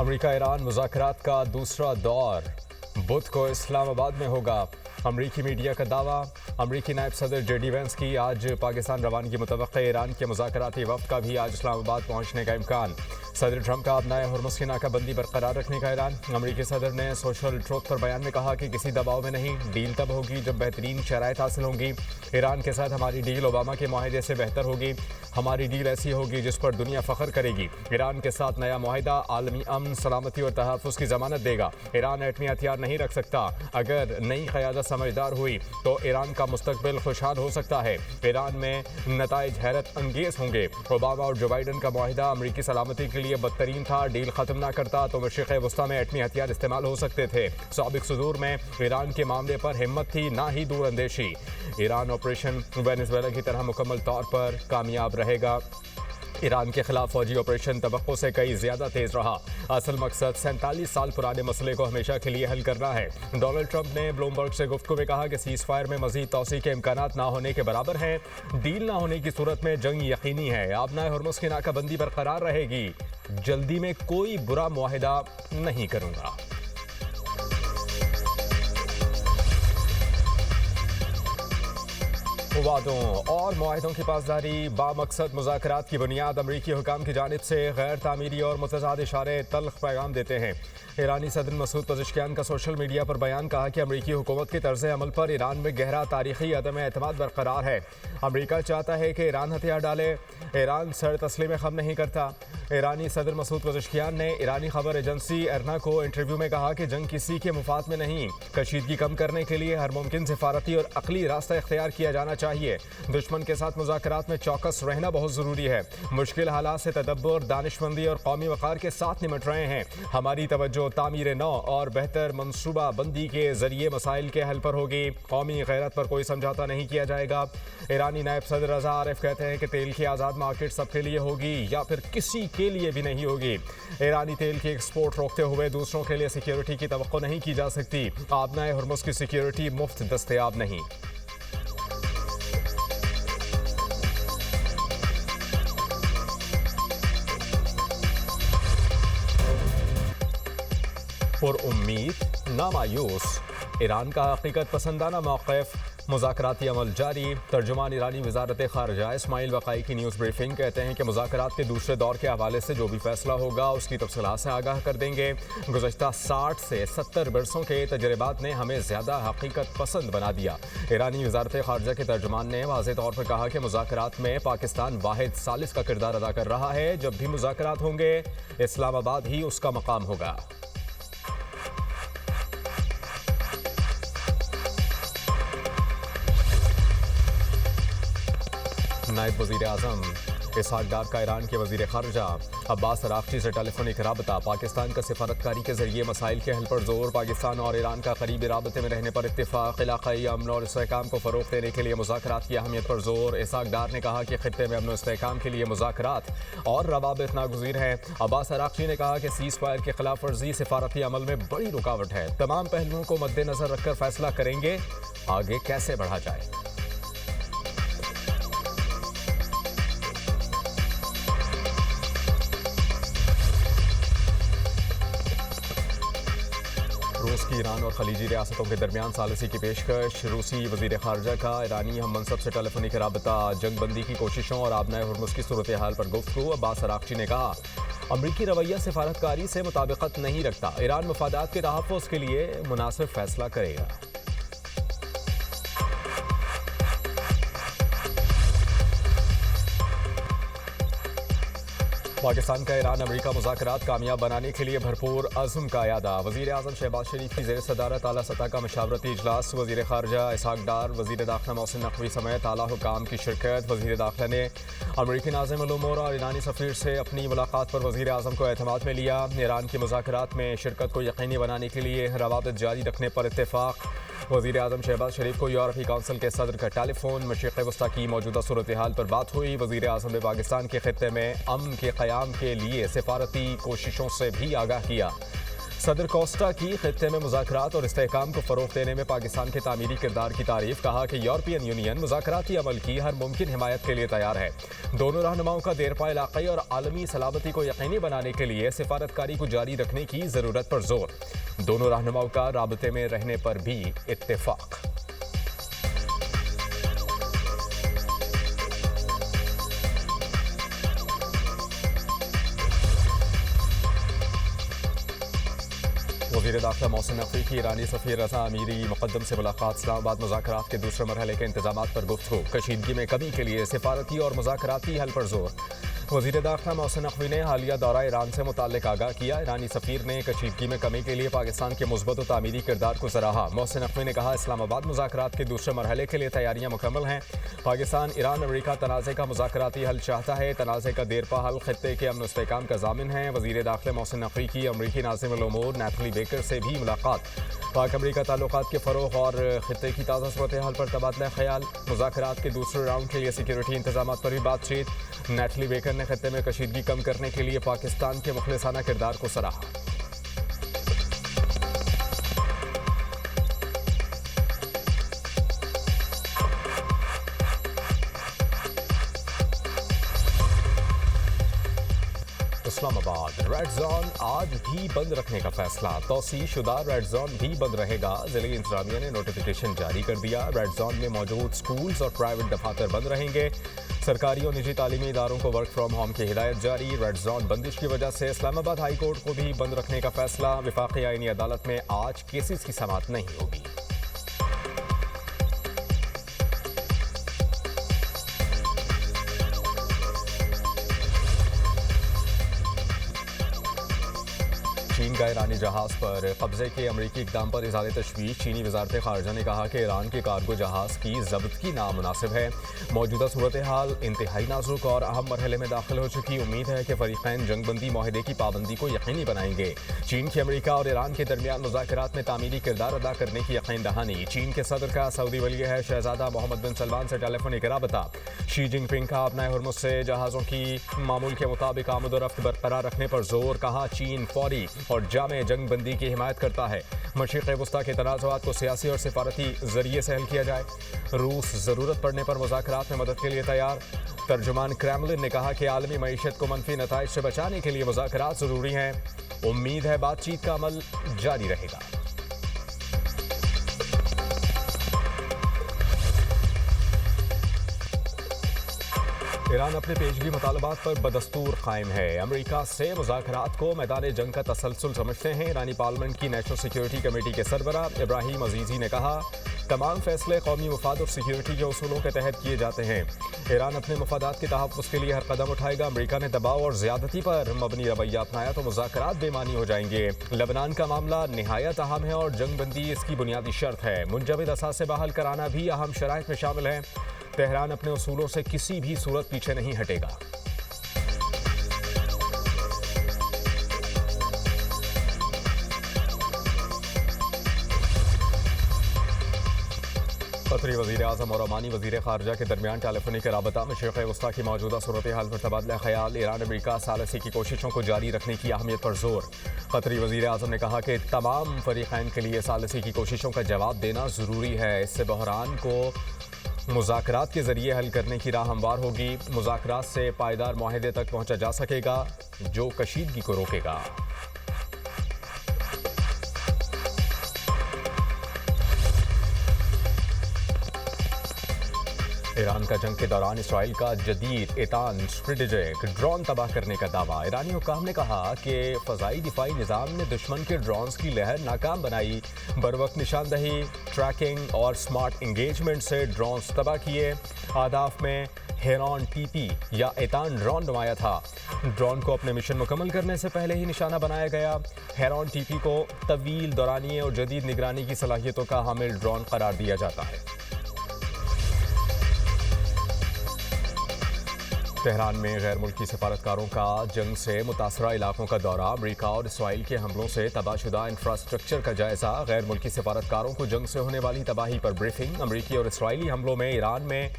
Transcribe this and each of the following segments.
America Iran मुज़ाकरात का दूसरा दौर बुध को इस्लामाबाद में होगा। अमरीकी मीडिया का दावा। अमरीकी नायब सदर जेडी वेंस की आज पाकिस्तान रवानगी मुतवक्का। ईरान के मुज़ाकराती वफ़द का भी आज इस्लामाबाद पहुंचने का इम्कान। सदर ट्रंप का अपनाए हुर्मुज़ की नाकाबंदी बरकरार रखने का ऐलान। अमरीकी सदर ने सोशल ट्रूथ पर बयान में कहा कि किसी दबाव में नहीं, डील तब होगी जब बेहतरीन शराइत हासिल होंगी। ईरान के साथ हमारी डील ओबामा के माहिदे से बेहतर होगी। हमारी डील ऐसी होगी जिस पर दुनिया फ़ख्र करेगी। ईरान के साथ नया मुआहिदा आलमी अमन, सलामती और तहफ़्फ़ुज़ की ज़मानत देगा। ईरान एटमी हथियार नहीं रख सकता। अगर नई क़यादत समझदार हुई तो ईरान का मुस्तकबिल खुशहाल हो सकता है। ईरान में नताइज हैरत अंगेज़ होंगे। ओबामा और जो बाइडन का मुआहिदा अमरीकी सलामती के लिए बदतरीन था। डील ख़त्म ना करता तो मशरिक़ वस्ता में एटमी हथियार इस्तेमाल हो सकते थे। साबिक़ सदूर में ईरान के मामले पर हिम्मत थी, ना ही दूर अंदेशी। ईरान ऑपरेशन वेनेज़ुएला की तरह मुकम्मल तौर पर कामयाब रहेगा। ईरान के खिलाफ फौजी ऑपरेशन तवक्को से कई ज़्यादा तेज़ रहा। असल मकसद 47 साल पुराने मसले को हमेशा के लिए हल करना है। डोनाल्ड ट्रंप ने ब्लूमबर्ग से गुफ्तगू में कहा कि सीज़ फायर में मज़ीद तौसी के इम्कानात ना होने के बराबर हैं। डील ना होने की सूरत में जंग यकीनी है। आपनाए हुर्मुज़ की नाकाबंदी बरकरार रहेगी। जल्दी में कोई बुरा मुआहिदा नहीं करूँगा। वादों और मुआहिदों की पासदारी बामकसद मुज़ाकरात की बुनियाद अमरीकी हुकाम की जानिब से गैर तामीरी और मुतज़ाद इशारे तल्ख पैगाम देते हैं। ईरानी सदर मसूद पज़ेश्कियान का सोशल मीडिया पर बयान कहा कि अमरीकी हुकूमत के तर्ज़ अमल पर ईरान में गहरा तारीखी अदम एतमाद बरकरार है। अमरीका चाहता है कि ईरान हथियार डाले। ईरान सर तस्लीम खम नहीं करता। ईरानी सदर मसूद पज़ेश्कियान ने ईरानी खबर एजेंसी एरना को इंटरव्यू में कहा कि जंग किसी के मुफाद में नहीं। कशीदगी कम करने के लिए हर मुमकिन सिफारती और अक़ली रास्ता इख्तियार किया जाना चाहिए। दुश्मन के साथ मुज़ाकरात में चौकस रहना बहुत ज़रूरी है। मुश्किल हालात से तदब्बुर, दानिशमंदी और कौमी वक़ार के साथ निमट रहे हैं। हमारी तवज्जो तामीर नौ और बेहतर मनसूबा बंदी के ज़रिए मसाइल के हल पर होगी। कौमी गैरत पर कोई समझौता नहीं किया जाएगा। ईरानी नायब सदर रज़ा आरिफ कहते हैं कि तेल की आज़ाद मार्केट सबके लिए होगी या फिर किसी के लिए भी नहीं होगी। ईरानी तेल की एक्सपोर्ट रोकते हुए दूसरों के लिए सिक्योरिटी की तवक्को नहीं की जा सकती। आपनाए हुर्मुज़ की सिक्योरिटी मुफ्त दस्तयाब नहीं। और उम्मीद ना मायूस। ईरान का हकीकत पसंदाना मौक़िफ़, मुज़ाकराती अमल जारी। तर्जुमान ईरानी वज़ारत ख़ारिजा इस्माइल वक़ाई की न्यूज़ ब्रीफिंग कहते हैं कि मुज़ाकरात के दूसरे दौर के हवाले से जो भी फैसला होगा उसकी तफ़सीलात से आगाह कर देंगे। गुज़श्ता 60 से 70 बरसों के तजर्बात ने हमें ज़्यादा हकीकत पसंद बना दिया। ईरानी वज़ारत ख़ारिजा के तर्जुमान ने वाज़ेह तौर पर कहा कि मुज़ाकरात में पाकिस्तान वाहिद सालिस का किरदार अदा कर रहा है। जब भी मुज़ाकरात होंगे इस्लामाबाद ही उसका मकाम होगा। नायब वज़ीर आज़म इसहाक़ डार का ईरान के वज़ीर ख़ारिजा अब्बास अराग़ची से टेलीफोनिक राबता। पाकिस्तान का सिफारतकारी के ज़रिए मसाइल के हल पर जोर। पाकिस्तान और ईरान का करीबी राबते में रहने पर इत्तेफ़ाक़। इलाक़ाई अमन और इस्तेहकाम को फ़रोग़ देने के लिए मुज़ाकरात की अहमियत पर जोर। इसहाक़ डार ने कहा कि ख़ित्ते में अमन और इस्तेहकाम के लिए मुज़ाकरात और रवाबित नागुज़ीर हैं। अब्बास अराग़ची ने कहा कि सीज़ फायर की खिलाफ वर्जी सिफारती अमल में बड़ी रुकावट है। तमाम पहलुओं को मद्देनज़र रखकर फ़ैसला करेंगे आगे कैसे बढ़ा जाए। रूस की ईरान और खलीजी रियासतों के दरमियान सालिसी की पेशकश। रूसी वज़ीर ख़ारिजा का ईरानी हम मनसब से टेलीफोनिक राबता। जंगबंदी की कोशिशों और आपनाए हुर्मुज़ की सूरत हाल पर गुफ्तगू। अब्बास अराग़ची ने कहा अमरीकी रवैया सिफारतकारी से मुताबिकत नहीं रखता। ईरान मफादात के तहफ़्फ़ुज़ के लिए मुनासिब फ़ैसला करेगा। पाकिस्तान का ईरान अमरीका मुज़ाकरात कामयाब बनाने के लिए भरपूर अज़्म का यादा। वज़ीर आज़म शहबाज शरीफ की ज़ेर सदारत आला सतह का मशावरती इजलास। वज़ीर ख़ारिजा इसहाक़ डार, वज़ीर दाख़िला मोहसिन नक़वी समेत आला हुकाम की शिरकत। वज़ीर दाख़िला ने अमरीकी नाज़िम अल उमूर और ईरानी सफ़ीर से अपनी मुलाकात पर वज़ीर आज़म को एतमाद में लिया। ईरान की मुज़ाकरात में शिरकत को यकीनी बनाने के लिए रवाबित जारी रखने पर इत्तेफ़ाक़। वज़ीर आज़म शहबाज शरीफ को यूरोपीय काउंसिल के सदर का टेलीफोन। मशरिक़ वस्ता की मौजूदा सूरत हाल पर बात हुई। वज़ीर आज़म ने पाकिस्तान के ख़ित्ते में अमन के क़याम के लिए सिफारती कोशिशों से भी आगाह किया। सदर कोस्टा की खित्ते में मुज़ाकरात और इस्तेहकाम को फ़रोग़ देने में पाकिस्तान के तामीरी किरदार की तारीफ। कहा कि यूरोपियन यूनियन मुज़ाकराती अमल की हर मुमकिन हिमायत के लिए तैयार है। दोनों रहनुमाओं का देरपा इलाक़ाई और आलमी सलामती को यकीनी बनाने के लिए सिफारतकारी को जारी रखने की ज़रूरत पर जोर। दोनों रहनुमाओं का राबते में रहने पर भी इत्तेफाक। वज़ीर दाखिला मोहसिन नकवी की ईरानी सफ़ीर रज़ा अमीरी मुक़द्दम से मुलाकात। इस्लामाबाद मुज़ाकरात के दूसरे मरहले के इंतज़ामात पर गुफ्तगू। कशीदगी में कमी के लिए सिफारती और मुज़ाकराती हल पर जोर। वज़ीर दाखिला मोहसिन नकवी ने हालिया दौरा ईरान से मुताल्लिक़ आगाह किया। ईरानी सफ़ीर ने कशीदगी में कमी के लिए पाकिस्तान के मुस्बत और तामीरी किरदार को सराहा। मोहसिन नकवी ने कहा, इस्लामाबाद मुज़ाकरात के दूसरे मरहले के लिए तैयारियाँ मुकम्मल हैं। पाकिस्तान ईरान अमरीका तनाज़े का मुज़ाकराती हल चाहता है। तनाज़े का देरपा हल खित्ते के अमन इस्तेहकाम का ज़ामिन है। वज़ीर दाखिला मोहसिन नकवी की अमरीकी नाज़िमुल उमूर नैथली बेकर से भी मुलाकात। पाक अमरीका ताल्लुकात के फ़रोग़ और खित्ते की ताज़ा सूरत हाल पर तबादला ख्याल। मुज़ाकरात के दूसरे राउंड के लिए सिक्योरिटी इंतज़ामात पर भी बातचीत। नैथली बेकर ने खित्ते में कशीदगी कम करने के लिए पाकिस्तान के मुखलिसाना किरदार को सराहा। इस्लामाबाद रेड जोन आज भी बंद रखने का फैसला। तौसी शुदा रेड जोन भी बंद रहेगा। जिले इंतजामिया ने नोटिफिकेशन जारी कर दिया। रेड जोन में मौजूद स्कूल्स और प्राइवेट दफातर बंद रहेंगे। सरकारी और निजी तालीमी इदारों को वर्क फ्राम होम की हिदायत जारी। रेड जोन बंदिश की वजह से इस्लामाबाद हाई कोर्ट को भी बंद रखने का फैसला। विफाकी आईनी अदालत में आज केसेस की समाअत नहीं होगी। चीन का ईरानी जहाज पर कब्जे के अमरीकी इक़दाम पर इज़हार तशवीश। चीनी वज़ारत ख़ारजा ने कहा कि ईरान के कार्गो जहाज़ की ज़ब्तगी नामुनासिब है। मौजूदा सूरत हाल इंतहाई नाजुक और अहम मरहले में दाखिल हो चुकी। उम्मीद है कि फ़रीक़ैन जंगबंदी माहिदे की पाबंदी को यकीनी बनाएंगे। चीन की अमरीका और ईरान के दरमियान मुज़ाकरात में तामीरी किरदार अदा करने की यकीन दहानी। चीन के सदर का सऊदी वली है शहजादा मोहम्मद बिन सलमान से टेलीफोनिक राबता। शी जिनपिंग का अपना हुर्मुज़ से जहाज़ों की मामूल के मुताबिक आमद और रफ्त बरकरार रखने पर जोर। कहा, चीन फौरी और जामे जंग बंदी की हिमायत करता है। मशरिक़ वस्ता के तनाज़ुआत को सियासी और सिफारती जरिए से हल किया जाए। रूस ज़रूरत पड़ने पर मुज़ाकरात में मदद के लिए तैयार। तर्जुमान क्रेमलिन ने कहा कि आलमी मईशत को मनफी नताइज से बचाने के लिए मुज़ाकरात ज़रूरी हैं। उम्मीद है बातचीत का अमल जारी रहेगा। ईरान अपने पेशगी मुतालबात पर बदस्तूर कायम है। अमरीका से मुज़ाकरात को मैदान जंग का तसलसल समझते हैं। ईरानी पार्लियामेंट की नेशनल सिक्योरिटी कमेटी के सरबरा इब्राहिम अजीज़ी ने कहा, तमाम फैसले कौमी मफाद और सिक्योरिटी के उसूलों के तहत किए जाते हैं। ईरान अपने मफादात के तहफ़्फ़ुज़ के लिए हर कदम उठाएगा। अमरीका ने दबाव और ज़्यादती पर मबनी रवैया अपनाया तो मुज़ाकरात बेमानी हो जाएंगे। लबनान का मामला निहायत अहम है और जंग बंदी इसकी बुनियादी शर्त है। मुंजमद असासे बहाल कराना भी अहम शराइत में शामिल है। तेहरान अपने उसूलों से किसी भी सूरत पीछे नहीं हटेगा। कतरी वज़ीर आज़म और ओमानी वज़ीर ख़ारजा के दरमियान टेलीफोनिक राबता। मशरिक़ वस्ता की मौजूदा सूरत हाल पर तबादला ख्याल। ईरान अमरीका सालसी की कोशिशों को जारी रखने की अहमियत पर जोर। कतरी वज़ीर आज़म ने कहा कि तमाम फ़रीक़ैन के लिए सालसी की कोशिशों का जवाब देना ज़रूरी है। इससे बहरान को मुज़ाकरात के ज़रिए हल करने की राह हमवार होगी। मुज़ाकरात से पायदार मुआहदे तक पहुँचा जा सकेगा जो कशीदगी को रोकेगा। ईरान का जंग के दौरान इसराइल का जदीद एतान स्ट्रेटेजिक ड्रोन तबाह करने का दावा। ईरानी हुक्काम ने कहा कि फ़ज़ाई दिफाई निज़ाम ने दुश्मन के ड्रोन्स की लहर नाकाम बनाई। बरवक्त निशानदही, ट्रैकिंग और स्मार्ट इंगेजमेंट से ड्रोन्स तबाह किए। आदाफ में हेरॉन टीपी या एतान ड्रोन नुमाया था। ड्रोन को अपने मिशन मुकम्मल करने से पहले ही निशाना बनाया गया। हेरॉन टीपी को तवील, दौरानिये और जदीद निगरानी की सलाहियतों का हामिल ड्रोन करार दिया जाता है। तेहरान में गैर मुल्की सफारतकारों का जंग से मुतासरा इलाकों का दौरा। अमरीका और इसराइल के हमलों से तबाहशुदा इंफ्रास्ट्रक्चर का जायजा। गैर मुल्की सफारतकारों को जंग से होने वाली तबाही पर ब्रीफिंग। अमरीकी और इसराइली हमलों में ईरान में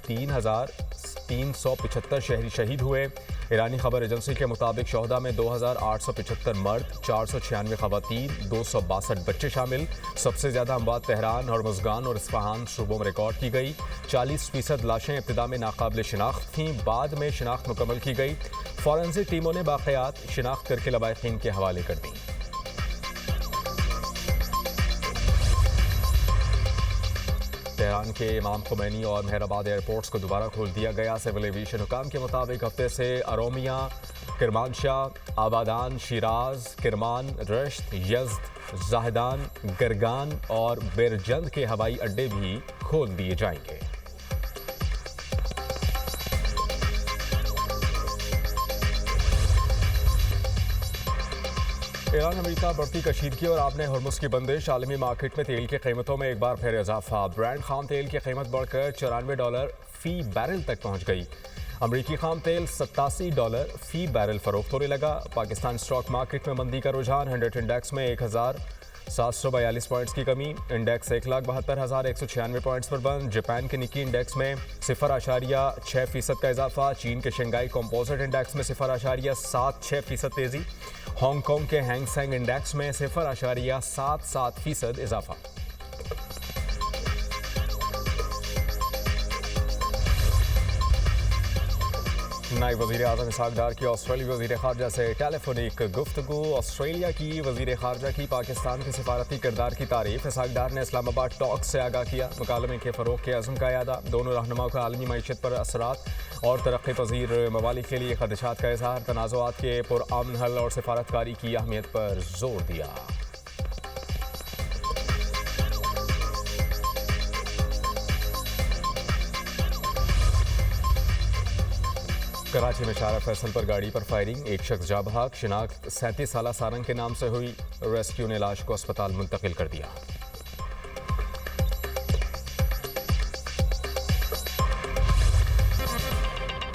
3,375 शहरी शहीद हुए। ईरानी खबर एजेंसी के मुताबिक शोहदा में 2,875 मर्द, 496 खवातीन, 262 बच्चे शामिल। सबसे ज्यादा अमवात तेहरान, हॉर्मुज़गान और इस्फहान सूबों में रिकॉर्ड की गई। 40% लाशें इब्तिदा में नाकाबिल शिनाख्त थीं, बाद में शिनाख्त मुकम्मल की गई। फॉरेंसिक टीमों ने बाक़ियात शिनाख्त करके लवाहिकीन के हवाले कर दी। तेहरान के इमाम खुमैनी और मेहराबाद एयरपोर्ट्स को दोबारा खोल दिया गया। सिविल एविएशन हुकाम के मुताबिक हफ्ते से अरोमिया, किरमानशाह, आबादान, शिराज, किरमान, रश्त, यज़द, जाहिदान, गरगान और बेरजंद के हवाई अड्डे भी खोल दिए जाएंगे। ईरान अमेरिका बढ़ती कशीदगी और आपने हॉर्मुज़ की बंदिश। आलमी मार्केट में तेल की कीमतों में एक बार फिर इजाफा। ब्रांड खाम तेल की कीमत बढ़कर $94 फी बैरल तक पहुंच गई। अमरीकी खाम तेल $87 फी बैरल फरोख्त होने लगा। पाकिस्तान स्टॉक मार्केट में मंदी का रुझान। 100 इंडेक्स में 1,742 पॉइंट्स की कमी। इंडेक्स 1,72,196 पॉइंट्स पर बंद। जापान के निकी इंडेक्स में 0.6% का इजाफा। चीन के शंघाई कंपोजिट इंडेक्स में 0.76% तेजी। हांगकांग के हैंग सेंग इंडेक्स में 0.77% इजाफा। नायब वज़ीर आज़म इसहाक डार की ऑस्ट्रेलियाई वज़ीर ख़ारजा से टेलीफोनिक गुफ्तगू। ऑस्ट्रेलिया की वज़ीर ख़ारजा की पाकिस्तान के सिफारती किरदार की तारीफ। इसहाक डार ने इस्लामाबाद टॉक्स से आगाह किया। मुकालमे के फ़रोग़ के अज़्म का यादा। दोनों रहनुमाओं का आलमी मईशत पर असरात और तरक्की पज़ीर ममालिक के लिए ख़दशात का इज़हार। तनाज़ुआत के पुरअमन हल और सिफारतकारी की अहमियत पर जोर दिया। कराची में शारा फैसल पर गाड़ी पर फायरिंग। एक शख्स जा बहाक। शिनाख्त 37 साला सारंग के नाम से हुई। रेस्क्यू ने लाश को अस्पताल मुंतकिल कर दिया।